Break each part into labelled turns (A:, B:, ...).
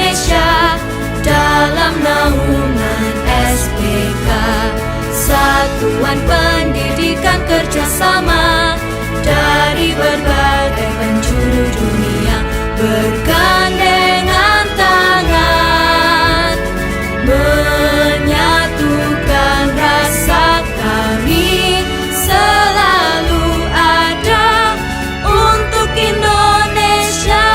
A: Indonesia dalam naungan SPK, Satuan Pendidikan Kerjasama dari berbagai penjuru dunia, bergandengan tangan menyatukan rasa kami selalu ada untuk Indonesia.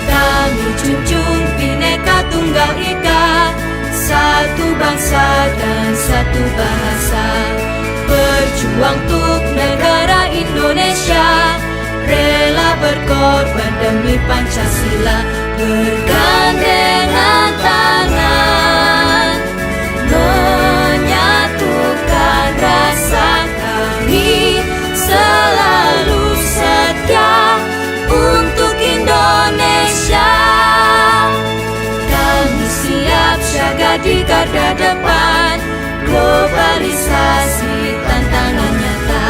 A: Kami junjung Bhinneka Tunggal Ika, satu bangsa dan satu bahasa, berjuang untuk negara Indonesia, rela berkorban demi Pancasila, bergandengan tangan menyatukan rasa kami selalu setia untuk Indonesia. Kami siap siaga di garda depan, globalisasi tantangan nyata,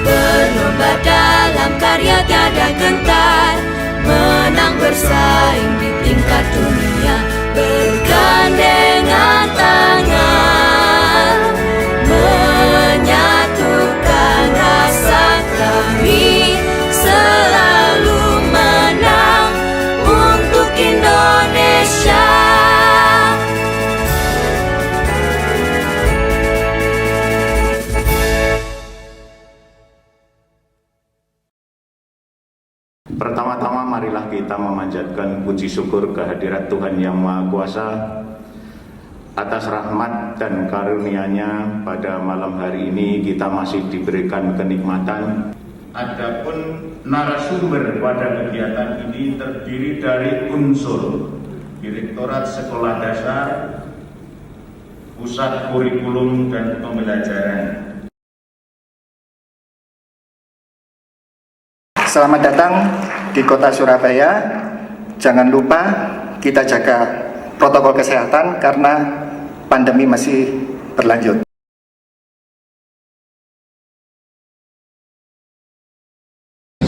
A: berlomba dalam karya tiada gentar, menang bersaing di tingkat dunia, bergandengan tangan menyatukan rasa kami selalu menang untuk Indonesia.
B: Pertama-tama marilah kita memanjatkan puji syukur kehadirat Tuhan Yang Maha Kuasa atas rahmat dan karunia-Nya. Pada malam hari ini kita masih diberikan kenikmatan. Adapun narasumber pada kegiatan ini terdiri dari unsur Direktorat Sekolah Dasar, Pusat Kurikulum dan Pembelajaran.
C: Selamat datang di Kota Surabaya. Jangan lupa kita jaga protokol kesehatan karena pandemi masih berlanjut.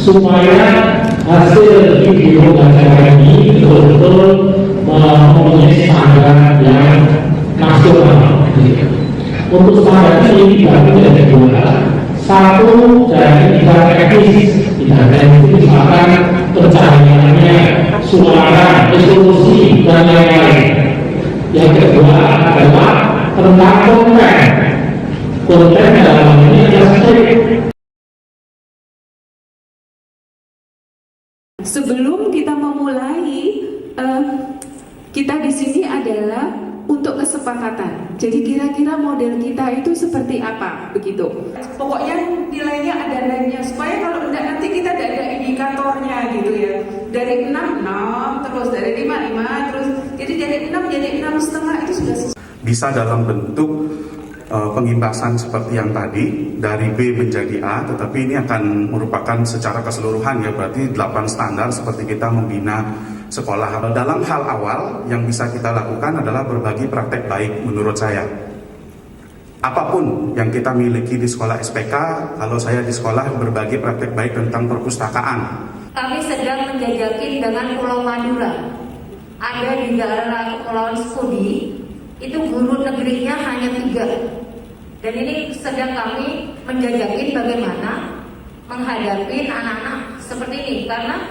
D: Supaya hasil video acara ini betul-betul mempunyai standar yang nasional. Untuk standar ini dibagi menjadi dua. Satu dari bidang teknis, bidang teknis misalkan pencahayaannya, suara, resolusi dan lain-lain. Yang kedua adalah tentang konten. Konten dalam ini adalah strict.
E: Sebelum kita memulai, kita di sini adalah untuk kesepakatan. Jadi kira-kira model kita itu seperti apa, begitu. Pokoknya nilainya ada lainnya, supaya kalau enggak nanti kita tidak ada indikatornya gitu ya. Dari 6, 6, terus dari 5, 5, terus jadi dari 6 jadi 6,5 itu sudah sesuai.
F: Bisa dalam bentuk pengimbasan seperti yang tadi, dari B menjadi A, tetapi ini akan merupakan secara keseluruhan ya, berarti 8 standar seperti kita membina sekolah. Dalam hal awal yang bisa kita lakukan adalah berbagi praktek baik menurut saya. Apapun yang kita miliki di sekolah SPK, kalau saya di sekolah berbagi praktek baik tentang perpustakaan.
G: Kami sedang menjajaki dengan Pulau Madura. Ada di daerah Kepulauan Skudi, itu guru negerinya hanya 3. Dan ini sedang kami menjajaki bagaimana menghadapi anak-anak seperti ini, karena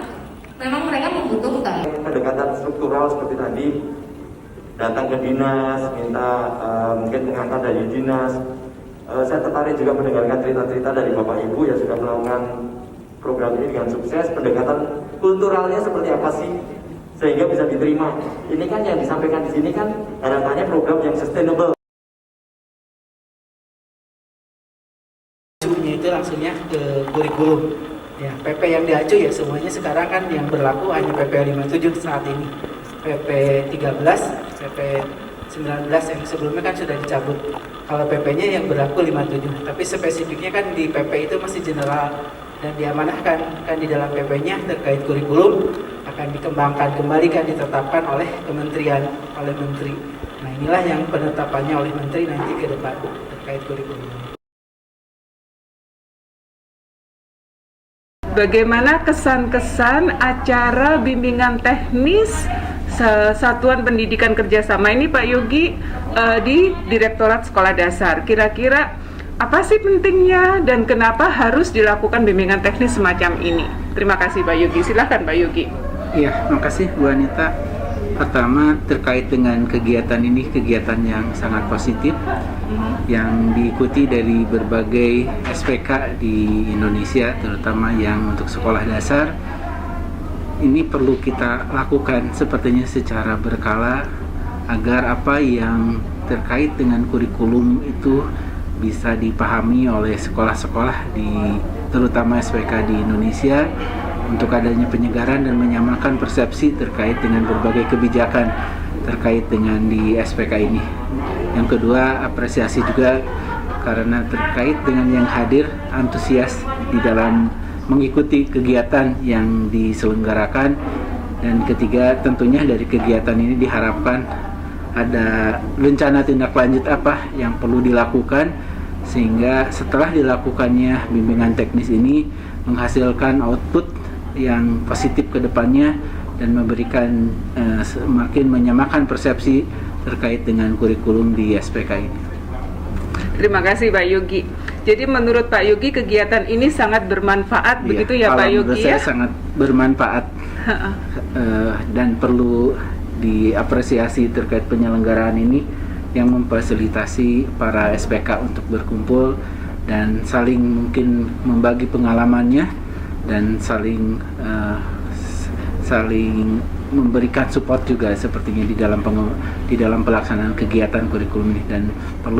G: memang mereka membutuhkan.
H: Pendekatan struktural seperti tadi, datang ke dinas, minta mungkin pengantar dari dinas. Saya tertarik juga mendengarkan cerita-cerita dari Bapak Ibu yang sudah melakukan program ini dengan sukses. Pendekatan kulturalnya seperti apa sih sehingga bisa diterima. Ini kan yang disampaikan di sini kan harapannya program yang sustainable.
I: Itu langsungnya ke kurikulum. Ya, PP yang diacu ya semuanya sekarang kan yang berlaku hanya PP 57 saat ini. PP 13, PP 19 yang sebelumnya kan sudah dicabut. Kalau PP-nya yang berlaku 57, tapi spesifiknya kan di PP itu masih general dan diamanahkan kan di dalam PP-nya terkait kurikulum akan dikembangkan kembali, kan ditetapkan oleh kementerian, oleh menteri. Nah, inilah yang penetapannya oleh menteri nanti ke depan terkait kurikulum.
E: bagaimana kesan-kesan acara bimbingan teknis Satuan Pendidikan Kerjasama ini Pak Yogi di Direktorat Sekolah Dasar. Kira-kira apa sih pentingnya dan kenapa harus dilakukan bimbingan teknis semacam ini? Terima kasih Pak Yogi. Silakan Pak Yogi.
I: Iya, makasih Bu Anita. Pertama, terkait dengan kegiatan ini, kegiatan yang sangat positif yang diikuti dari berbagai SPK di Indonesia, terutama yang untuk sekolah dasar. Ini perlu kita lakukan sepertinya secara berkala agar apa yang terkait dengan kurikulum itu bisa dipahami oleh sekolah-sekolah terutama SPK di Indonesia, untuk adanya penyegaran dan menyamakan persepsi terkait dengan berbagai kebijakan terkait dengan di SPK ini. Yang kedua, apresiasi juga karena terkait dengan yang hadir antusias di dalam mengikuti kegiatan yang diselenggarakan. Dan ketiga, tentunya dari kegiatan ini diharapkan ada rencana tindak lanjut apa yang perlu dilakukan, sehingga setelah dilakukannya bimbingan teknis ini menghasilkan output yang positif ke depannya dan memberikan semakin menyamakan persepsi terkait dengan kurikulum di SPK ini. Terima kasih Pak Yogi. Jadi menurut Pak Yogi kegiatan ini sangat bermanfaat, begitu ya Pak Yogi ya? Sangat bermanfaat dan perlu diapresiasi terkait penyelenggaraan ini yang memfasilitasi para SPK untuk berkumpul dan saling mungkin membagi pengalamannya dan saling memberikan support juga sepertinya di dalam pelaksanaan kegiatan kurikulum ini, dan perlu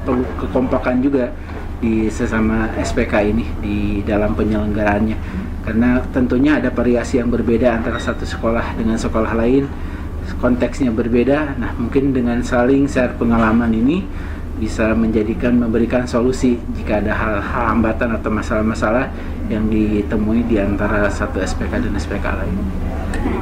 I: perlu kekompakan juga di sesama SPK ini di dalam penyelenggaraannya, karena tentunya ada variasi yang berbeda antara satu sekolah dengan sekolah lain, konteksnya berbeda. Nah, mungkin dengan saling share pengalaman ini bisa memberikan solusi jika ada hal hambatan atau masalah-masalah yang ditemui di antara satu SPK dan SPK lain.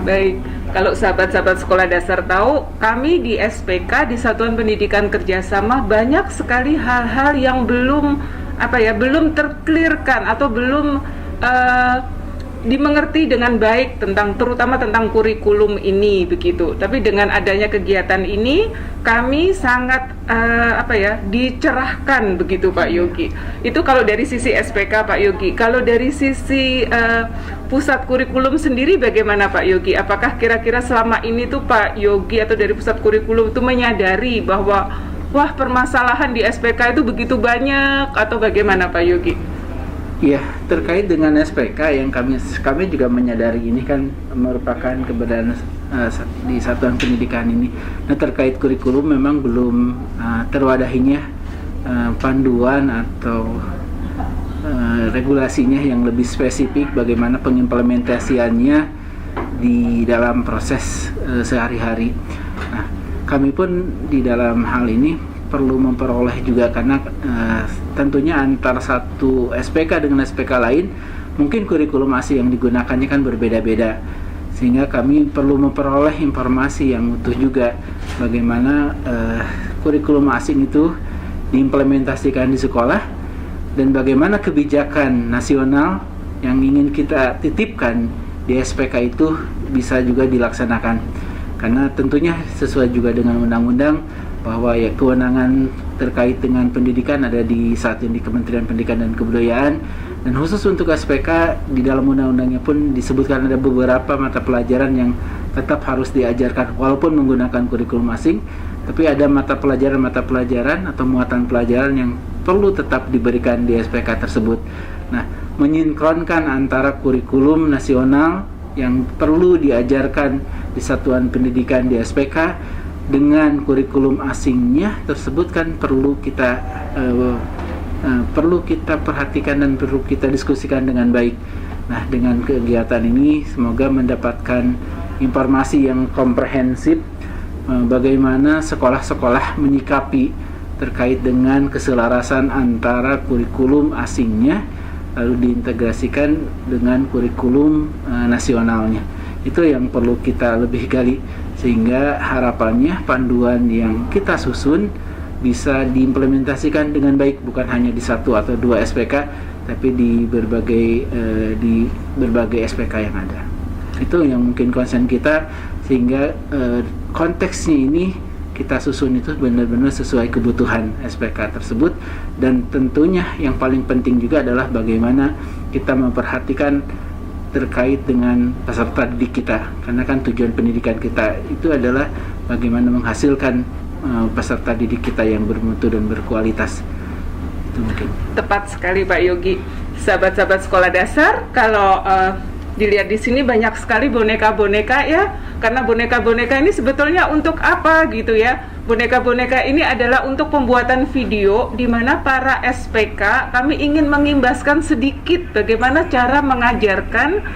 I: Baik, kalau sahabat-sahabat sekolah dasar tahu, kami di SPK di Satuan Pendidikan Kerjasama banyak sekali hal-hal yang belum terclearkan atau belum dimengerti dengan baik terutama tentang kurikulum ini begitu. Tapi dengan adanya kegiatan ini kami sangat dicerahkan begitu Pak Yogi. Itu kalau dari sisi SPK Pak Yogi. Kalau dari sisi pusat kurikulum sendiri bagaimana Pak Yogi? Apakah kira-kira selama ini tuh Pak Yogi atau dari pusat kurikulum itu menyadari bahwa permasalahan di SPK itu begitu banyak atau bagaimana Pak Yogi? Ya, terkait dengan SPK yang kami juga menyadari ini kan merupakan keberadaan di satuan pendidikan ini. Nah, terkait kurikulum memang belum terwadahinya panduan atau regulasinya yang lebih spesifik bagaimana pengimplementasiannya di dalam proses sehari-hari. Nah, kami pun di dalam hal ini perlu memperoleh juga karena tentunya antara satu SPK dengan SPK lain mungkin kurikulum asli yang digunakannya kan berbeda-beda, sehingga kami perlu memperoleh informasi yang utuh juga bagaimana kurikulum asing itu diimplementasikan di sekolah dan bagaimana kebijakan nasional yang ingin kita titipkan di SPK itu bisa juga dilaksanakan, karena tentunya sesuai juga dengan undang-undang bahwa ya kewenangan terkait dengan pendidikan ada di saat ini di Kementerian Pendidikan dan Kebudayaan, dan khusus untuk SPK di dalam undang-undangnya pun disebutkan ada beberapa mata pelajaran yang tetap harus diajarkan walaupun menggunakan kurikulum asing, tapi ada mata pelajaran atau muatan pelajaran yang perlu tetap diberikan di SPK tersebut. Nah, menyinkronkan antara kurikulum nasional yang perlu diajarkan di satuan pendidikan di SPK dengan kurikulum asingnya tersebut kan perlu kita perhatikan dan perlu kita diskusikan dengan baik. Nah, dengan kegiatan ini semoga mendapatkan informasi yang komprehensif bagaimana sekolah-sekolah menyikapi terkait dengan keselarasan antara kurikulum asingnya lalu diintegrasikan dengan kurikulum nasionalnya. Itu yang perlu kita lebih gali, sehingga harapannya panduan yang kita susun bisa diimplementasikan dengan baik bukan hanya di satu atau dua SPK,
J: tapi di berbagai SPK yang ada. Itu yang mungkin concern kita, sehingga konteksnya ini kita susun itu benar-benar sesuai kebutuhan SPK tersebut. Dan tentunya yang paling penting juga adalah bagaimana kita memperhatikan terkait dengan peserta didik kita, karena kan tujuan pendidikan kita itu adalah bagaimana menghasilkan peserta didik kita yang bermutu dan berkualitas. Itu mungkin.
E: Tepat sekali Pak Yogi. Sahabat-sahabat sekolah dasar, kalau dilihat di sini banyak sekali boneka-boneka ya, karena boneka-boneka ini sebetulnya untuk apa gitu ya. Boneka-boneka ini adalah untuk pembuatan video di mana para SPK kami ingin mengimbaskan sedikit bagaimana cara mengajarkan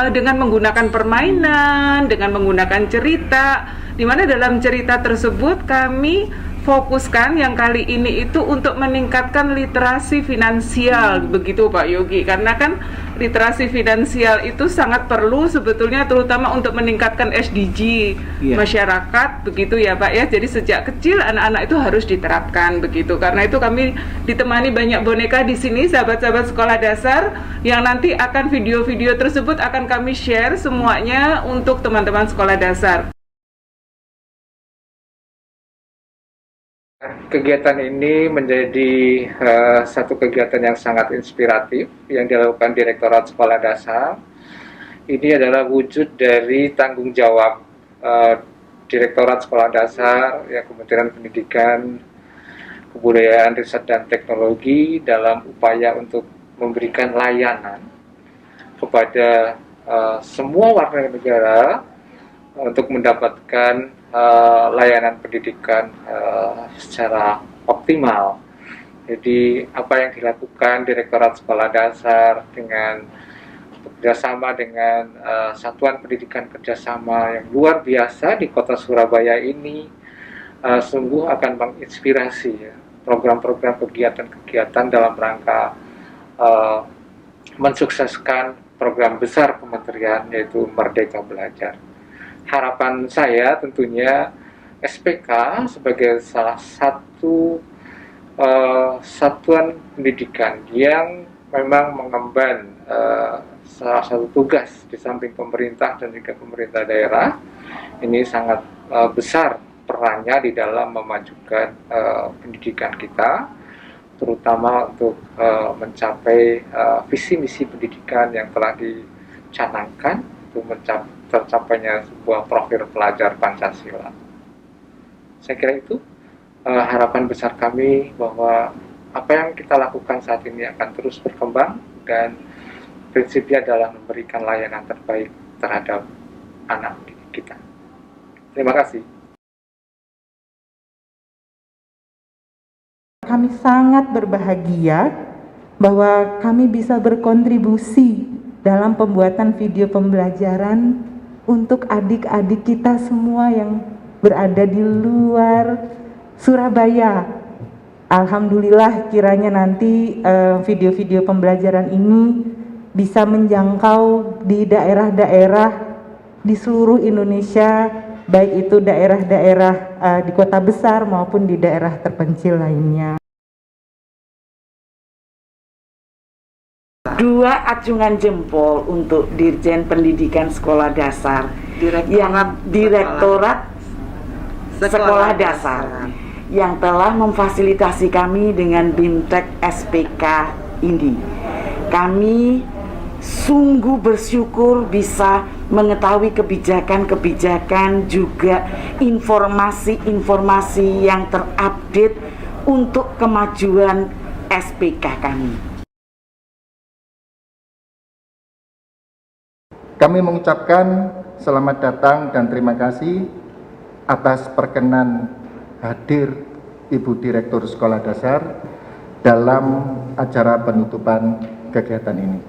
E: dengan menggunakan permainan, dengan menggunakan cerita, di mana dalam cerita tersebut kami fokuskan yang kali ini itu untuk meningkatkan literasi finansial, begitu Pak Yogi, karena kan literasi finansial itu sangat perlu sebetulnya, terutama untuk meningkatkan SDG masyarakat, begitu ya Pak ya. Jadi sejak kecil anak-anak itu harus diterapkan begitu. Karena itu kami ditemani banyak boneka di sini, sahabat-sahabat sekolah dasar, yang nanti akan video-video tersebut akan kami share semuanya untuk teman-teman sekolah dasar.
K: Kegiatan ini menjadi satu kegiatan yang sangat inspiratif yang dilakukan Direktorat Sekolah Dasar. Ini adalah wujud dari tanggung jawab Direktorat Sekolah Dasar, ya, Kementerian Pendidikan, Kebudayaan, Riset dan Teknologi dalam upaya untuk memberikan layanan kepada semua warga negara untuk mendapatkan layanan pendidikan secara optimal. Jadi apa yang dilakukan Direktorat Sekolah Dasar dengan bekerjasama dengan Satuan Pendidikan Kerjasama yang luar biasa di Kota Surabaya ini sungguh akan menginspirasi ya, program-program kegiatan-kegiatan dalam rangka mensukseskan program besar kementerian, yaitu Merdeka Belajar. Harapan saya tentunya SPK sebagai salah satu satuan pendidikan yang memang mengemban salah satu tugas di samping pemerintah dan juga pemerintah daerah, ini sangat besar perannya di dalam memajukan pendidikan kita, terutama untuk mencapai visi misi pendidikan yang telah dicanangkan untuk tercapainya sebuah profil pelajar Pancasila. Saya kira itu harapan besar kami, bahwa apa yang kita lakukan saat ini akan terus berkembang dan prinsipnya adalah memberikan layanan terbaik terhadap anak didik kita. Terima kasih.
L: Kami sangat berbahagia bahwa kami bisa berkontribusi dalam pembuatan video pembelajaran untuk adik-adik kita semua yang berada di luar Surabaya. Alhamdulillah kiranya nanti video-video pembelajaran ini bisa menjangkau di daerah-daerah di seluruh Indonesia, baik itu daerah-daerah di kota besar maupun di daerah terpencil lainnya.
M: Dua acungan jempol untuk Dirjen Pendidikan Sekolah Dasar, Direktorat Sekolah Dasar yang telah memfasilitasi kami dengan BIMTEK SPK ini. Kami sungguh bersyukur bisa mengetahui kebijakan-kebijakan, juga informasi-informasi yang terupdate untuk kemajuan SPK kami.
C: Kami mengucapkan selamat datang dan terima kasih atas perkenan hadir Ibu Direktur Sekolah Dasar dalam acara penutupan kegiatan ini.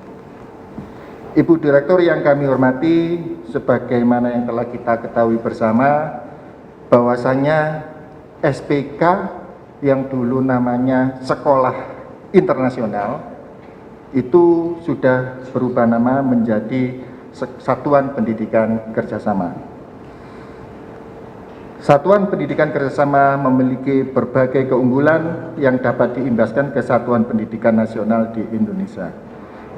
C: Ibu Direktur yang kami hormati, sebagaimana yang telah kita ketahui bersama, bahwasanya SPK yang dulu namanya Sekolah Internasional itu sudah berubah nama menjadi Satuan Pendidikan Kerjasama. Satuan pendidikan kerjasama memiliki berbagai keunggulan yang dapat diimbaskan ke satuan pendidikan nasional di Indonesia.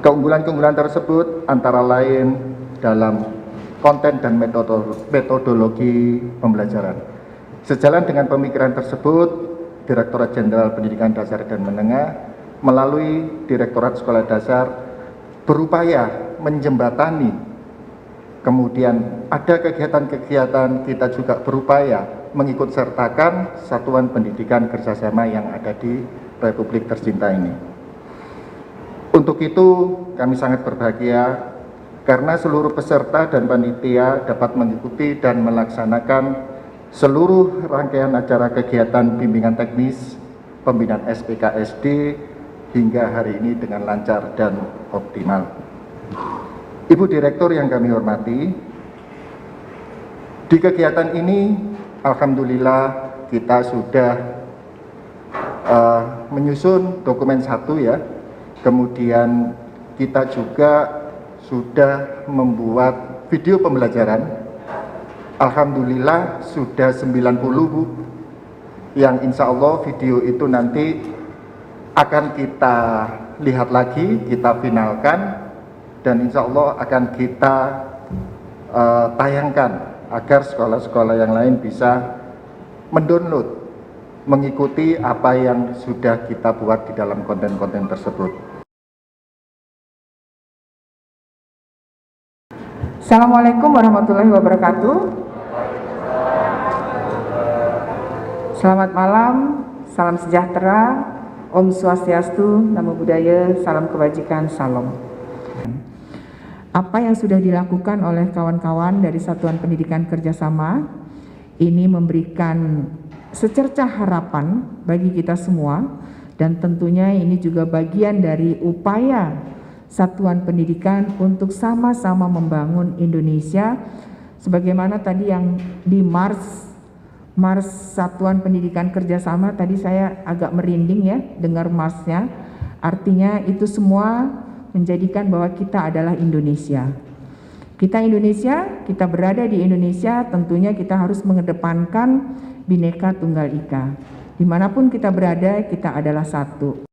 C: Keunggulan-keunggulan tersebut antara lain dalam konten dan metodologi pembelajaran. Sejalan dengan pemikiran tersebut, Direktorat Jenderal Pendidikan Dasar dan Menengah melalui Direktorat Sekolah Dasar berupaya menjembatani, kemudian ada kegiatan-kegiatan kita juga berupaya mengikut sertakan satuan pendidikan kerjasama yang ada di Republik tercinta ini. Untuk itu kami sangat berbahagia karena seluruh peserta dan panitia dapat mengikuti dan melaksanakan seluruh rangkaian acara kegiatan bimbingan teknis pembinaan SPKSD hingga hari ini dengan lancar dan optimal. Ibu Direktur yang kami hormati, di kegiatan ini alhamdulillah kita sudah menyusun dokumen 1 ya, kemudian kita juga sudah membuat video pembelajaran. Alhamdulillah sudah 90 Bu, yang insya Allah video itu nanti akan kita lihat lagi, kita finalkan, dan insya Allah akan kita tayangkan agar sekolah-sekolah yang lain bisa mendownload, mengikuti apa yang sudah kita buat di dalam konten-konten tersebut.
N: Assalamualaikum warahmatullahi wabarakatuh. Selamat malam, salam sejahtera, Om Swastiastu, Namo Buddhaya, salam kebajikan, salam. Apa yang sudah dilakukan oleh kawan-kawan dari Satuan Pendidikan Kerjasama ini memberikan secercah harapan bagi kita semua, dan tentunya ini juga bagian dari upaya Satuan Pendidikan untuk sama-sama membangun Indonesia sebagaimana tadi yang di Mars Satuan Pendidikan Kerjasama, tadi saya agak merinding ya dengar Marsnya, artinya itu semua menjadikan bahwa kita adalah Indonesia. Kita Indonesia, kita berada di Indonesia, tentunya kita harus mengedepankan Bhinneka Tunggal Ika. Dimanapun kita berada, kita adalah satu.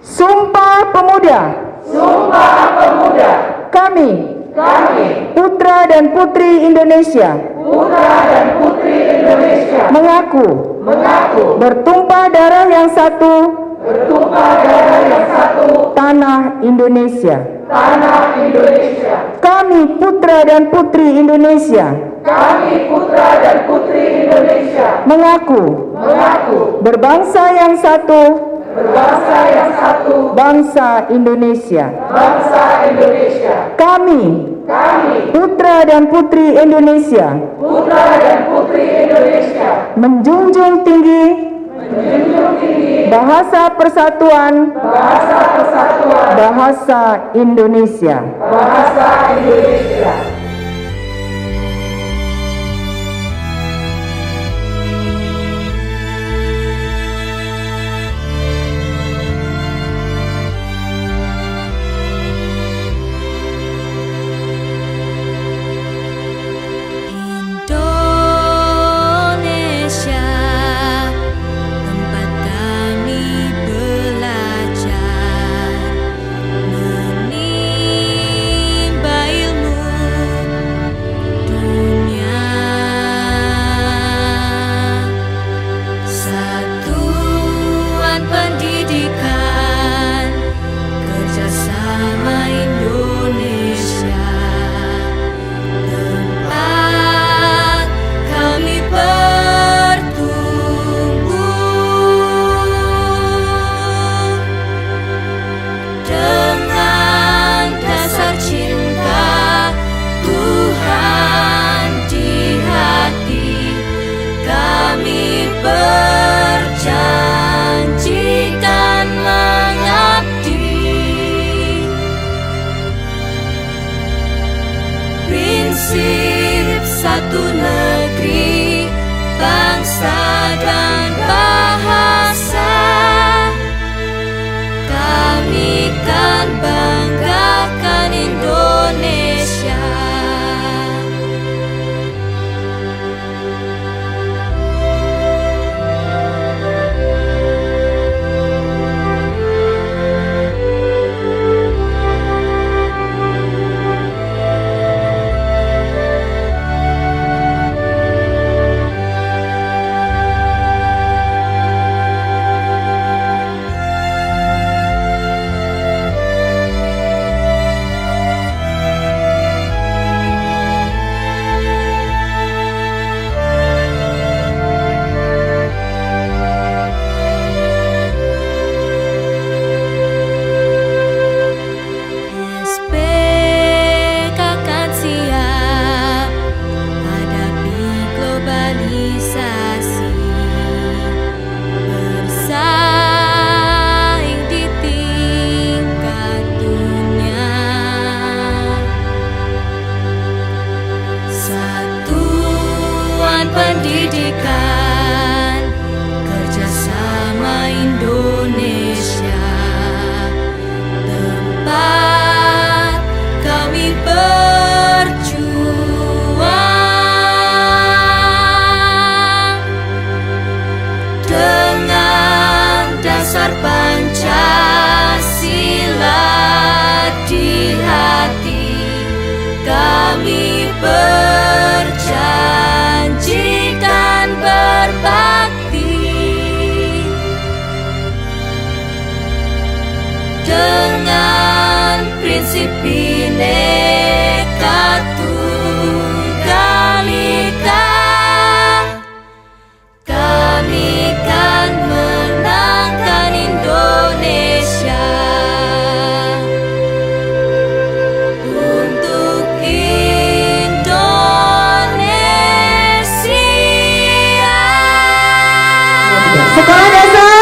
N: Sumpah Pemuda. Sumpah Pemuda. Kami putra dan putri Indonesia. Mengaku bertumpah darah yang satu. Tanah Indonesia. Kami putra dan putri Indonesia. Mengaku berbangsa yang satu. Bangsa Indonesia. Kami putra dan putri Indonesia. Menjunjung tinggi bahasa persatuan. Bahasa Indonesia.
A: Prinsip satu negeri, bangsa dan bahasa. Kami kan banggakan Indonesia. Pendidikan Kerjasama Indonesia, tempat kami berjuang dengan dasar Pancasila di hati. Kami berjanji dan berbakti dengan prinsip Bhinneka Tunggal Ika. Kami kan menangkan Indonesia. Untuk Indonesia.
L: Sekolah Dasar